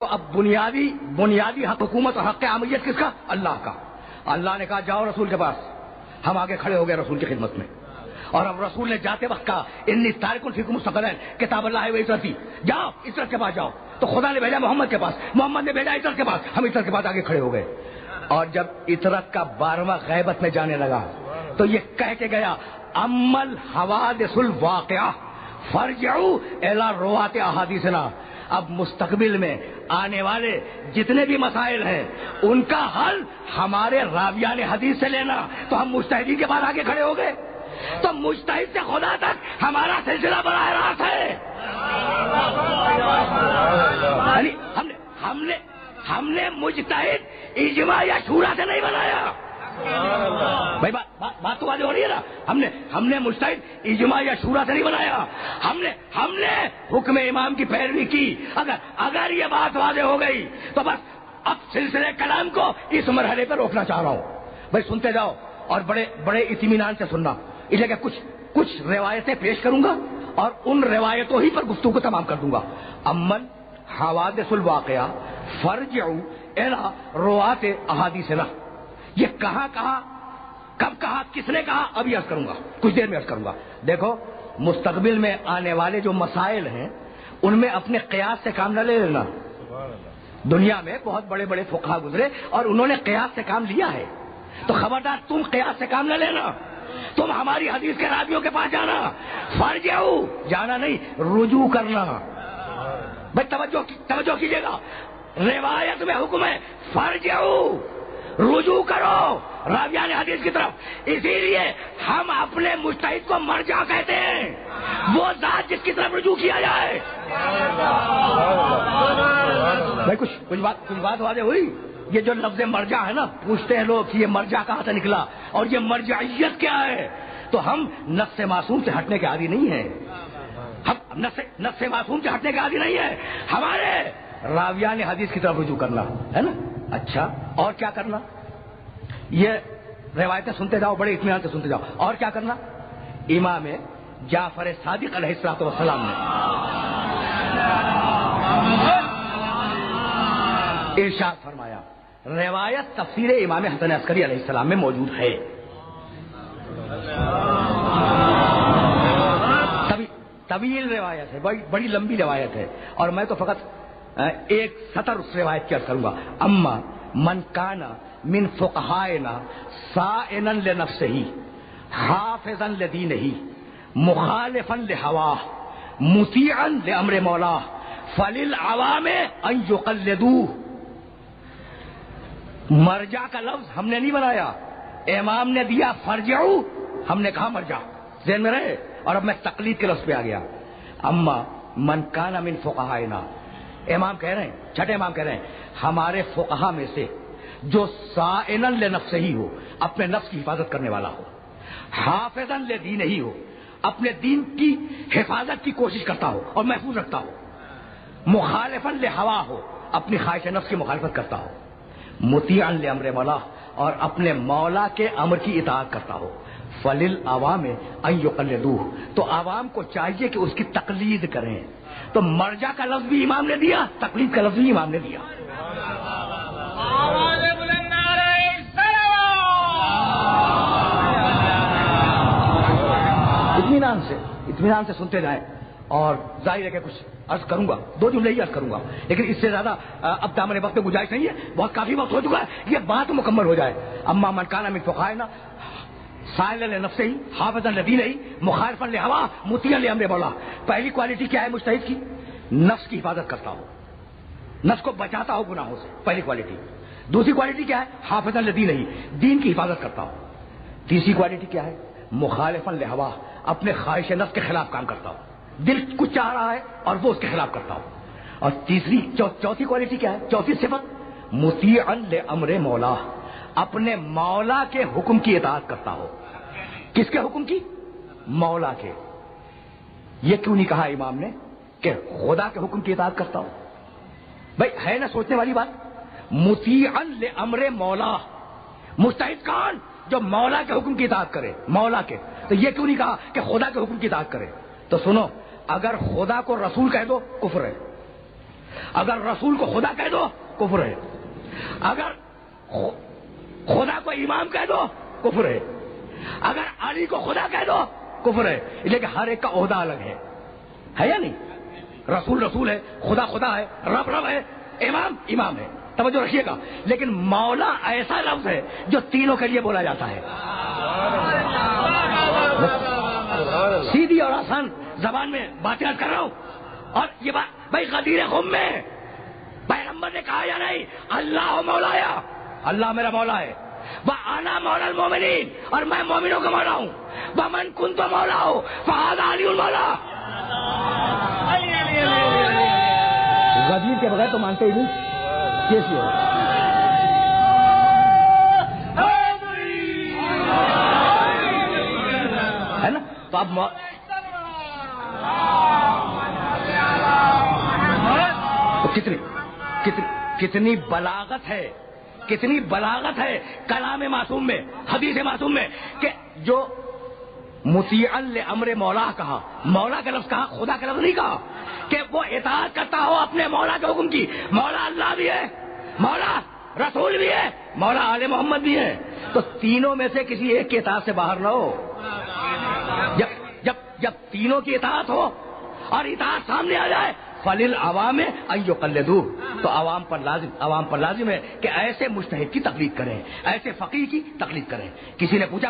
تو اب بنیادی حق حکومت اور حق عامیت کس کا؟ اللہ کا. اللہ نے کہا جاؤ رسول کے پاس. ہم آگے کھڑے ہو گئے رسول کی خدمت میں، اور اب رسول نے جاتے وقت کہا انی تارک فیکم مستقلین کتاب اللہ و عترتی، جاؤ عترت کے پاس جاؤ. تو خدا نے بھیجا محمد کے پاس، محمد نے بھیجا عترت کے پاس، ہم عترت کے پاس آگے کھڑے ہو گئے. اور جب عترت کا 12واں غیبت میں جانے لگا تو یہ کہہ کے گیا امل حوادث الواقعہ فرجعوا الی روات احادیثنا. اب مستقبل میں آنے والے جتنے بھی مسائل ہیں ان کا حل ہمارے راویان حدیث سے لینا. تو ہم مجتہدین کے بعد آگے کھڑے ہو گئے. تو مجتہد سے خدا تک ہمارا سلسلہ براہ راست ہے. یعنی ہم نے مجتہد اجماع یا شورا سے نہیں بنایا. بھائی بات تو واضح ہو رہی ہے نا. ہم نے مجتہد اجماع یا شورا سے نہیں بنایا. ہم نے حکم امام کی پیروی کی. اگر یہ بات واضح ہو گئی تو بس اب سلسلے کلام کو اس مرحلے پر روکنا چاہ رہا ہوں. بھائی سنتے جاؤ اور بڑے اطمینان سے سننا. اس لیے کہ کچھ روایتیں پیش کروں گا اور ان روایتوں ہی پر گفتگو کو تمام کر دوں گا. امن حوادث الواقعہ فرجعوا الی روات احادیثنا. یہ کہاں کہا، کب کہا، کس نے کہا، ابھی عرض کروں گا، کچھ دیر میں عرض کروں گا. دیکھو مستقبل میں آنے والے جو مسائل ہیں ان میں اپنے قیاس سے کام نہ لے لینا. دنیا میں بہت بڑے بڑے فقہا گزرے اور انہوں نے قیاس سے کام لیا ہے. تو خبردار تم قیاس سے کام نہ لینا. تم ہماری حدیث کے راویوں کے پاس جانا. فرجعوا جانا نہیں، رجوع کرنا. بھائی توجہ کیجیے گا. روایت میں حکم ہے فرجعوا، رجوع کرو راویان حدیث کی طرف. اسی لیے ہم اپنے مجتہد کو مرجع کہتے ہیں، وہ ذات جس کی طرف رجوع کیا جائے. بھائی کچھ بات واضح ہوئی. یہ جو لفظ مرجع ہے نا، پوچھتے ہیں لوگ کہ یہ مرجع کہاں سے نکلا اور یہ مرجعیت کیا ہے. تو ہم نص معصوم سے ہٹنے کے عادی نہیں ہیں. ہم نص معصوم سے ہٹنے کے عادی نہیں ہیں. ہمارے راویان حدیث کی طرف رجوع کرنا ہے نا. اچھا اور کیا کرنا؟ یہ روایتیں سنتے جاؤ، بڑے اطمینان سے سنتے جاؤ. اور کیا کرنا؟ امام جعفر صادق علیہ الصلوۃ والسلام نے ارشاد فرمایا، روایت تفسیر امام حسن عسکری علیہ السلام میں موجود ہے. طویل روایت ہے، بڑی لمبی روایت ہے، اور میں تو فقط ایک سطر اس روایت کی عرض کروں گا. اما من کان من فقہائنا صائنا لنفسہ حافظا لدینہ مخالفا لہواہ مطیعا لامر مولاہ فللعوام ان یقلدوہ. مرجع کا لفظ ہم نے نہیں بنایا، امام نے دیا فرجعوا، ہم نے کہا مرجع. ذہن میں رہے. اور اب میں تقلید کے لفظ پہ آ گیا. اما من کان من فقہائنا، امام کہہ رہے ہیں، چھٹے امام کہہ رہے ہیں ہمارے فقہا میں سے جو صائنا لنفسہ ہی ہو، اپنے نفس کی حفاظت کرنے والا ہو، حافظا لدینہ ہی ہو، اپنے دین کی حفاظت کی کوشش کرتا ہو اور محفوظ رکھتا ہو، مخالفا لہوا ہو، اپنی خواہش نفس کی مخالفت کرتا ہو، مطیعا لامر مولا، اور اپنے مولا کے امر کی اطاعت کرتا ہو، فللعوام ان یقلدوہ، تو عوام کو چاہیے کہ اس کی تقلید کریں. تو مرجع کا لفظ بھی امام نے دیا، تقلید کا لفظ بھی امام نے دیا. اطمینان سے سنتے جائیں. اور ظاہر ہے کہ کچھ عرض کروں گا، 2 جملے ہی عرض کروں گا، لیکن اس سے زیادہ اب دامن وقت میں گنجائش نہیں ہے. بہت کافی وقت ہو چکا ہے، یہ بات مکمل ہو جائے. اما من کان من فقہائنا صائنا لنفسہ حافظا لدینہ مخالفا لہوا مطیعا لامر مولا. پہلی کوالٹی کیا ہے مجتہد کی؟ نفس کی حفاظت کرتا ہو، نفس کو بچاتا ہو گناہوں سے، پہلی کوالٹی. دوسری کوالٹی کیا ہے؟ حافظا لدینہ، دین کی حفاظت کرتا ہو. تیسری کوالٹی کیا ہے؟ مخالفا لہوا، اپنے خواہش نفس کے خلاف کام کرتا ہو. دل کچھ چاہ رہا ہے اور وہ اس کے خلاف کرتا ہو. اور چوتھی کوالٹی کیا ہے؟ چوتھی صفت مطیعا لامر مولا، اپنے مولا کے حکم کی اطاعت کرتا ہو. کس کے حکم کی؟ مولا کے. یہ کیوں نہیں کہا امام نے کہ خدا کے حکم کی اطاعت کرتا ہو؟ بھائی ہے نا سوچنے والی بات. مطیعا لامر مولا، مجتہد کون؟ جو مولا کے حکم کی اطاعت کرے، مولا کے. تو یہ کیوں نہیں کہا کہ خدا کے حکم کی اطاعت کرے؟ تو سنو، اگر خدا کو رسول کہہ دو کفر ہے، اگر رسول کو خدا کہہ دو کفر ہے، اگر خدا کو امام کہہ دو کفر ہے، اگر علی کو خدا کہہ دو کفر ہے. لیکن ہر ایک کا عہدہ الگ ہے یا نہیں؟ رسول رسول ہے، خدا خدا ہے، رب رب ہے، امام امام ہے. توجہ رکھیے گا. لیکن مولا ایسا لفظ ہے جو تینوں کے لیے بولا جاتا ہے. سیدھی اور آسان زبان میں باتیں کر رہا ہوں. اور یہ بات بھائی غدیر خم میں پیغمبر نے کہا یا نہیں اللہ مولایا، اللہ میرا مولا ہے. وَأَنَا مَوْلَى الْمُؤْمِنِينَ، اور میں مومنوں کا مولا ہوں. وَمَنْ كُنْتُ مَوْلَاهُ فَهَذَا عَلِيٌّ الْمَوْلَى. غدیر کے بغیر تو مانتے ہی نہیں. کیسی ہو ہے نا؟ تو اب کتنی بلاغت ہے، کتنی بلاغت ہے کلام معصوم میں، حدیث معصوم میں، کہ جو مطیعا لامر مولا کہا، مولا کا لفظ کہا، خدا کا لفظ نہیں کہا. کہ وہ اطاعت کرتا ہو اپنے مولا کے حکم کی. مولا اللہ بھی ہے، مولا رسول بھی ہے، مولا آل محمد بھی ہے. تو تینوں میں سے کسی ایک کی اطاعت سے باہر نہ ہو. جب تینوں کی اطاعت ہو اور اطاعت سامنے آ جائے فَلِلْعَوَامِ أَن يُقَلِّدُوهُ، تو عوام پر لازم ہے کہ ایسے مجتہد کی تقلید کریں، ایسے فقیہ کی تقلید کریں. کسی نے پوچھا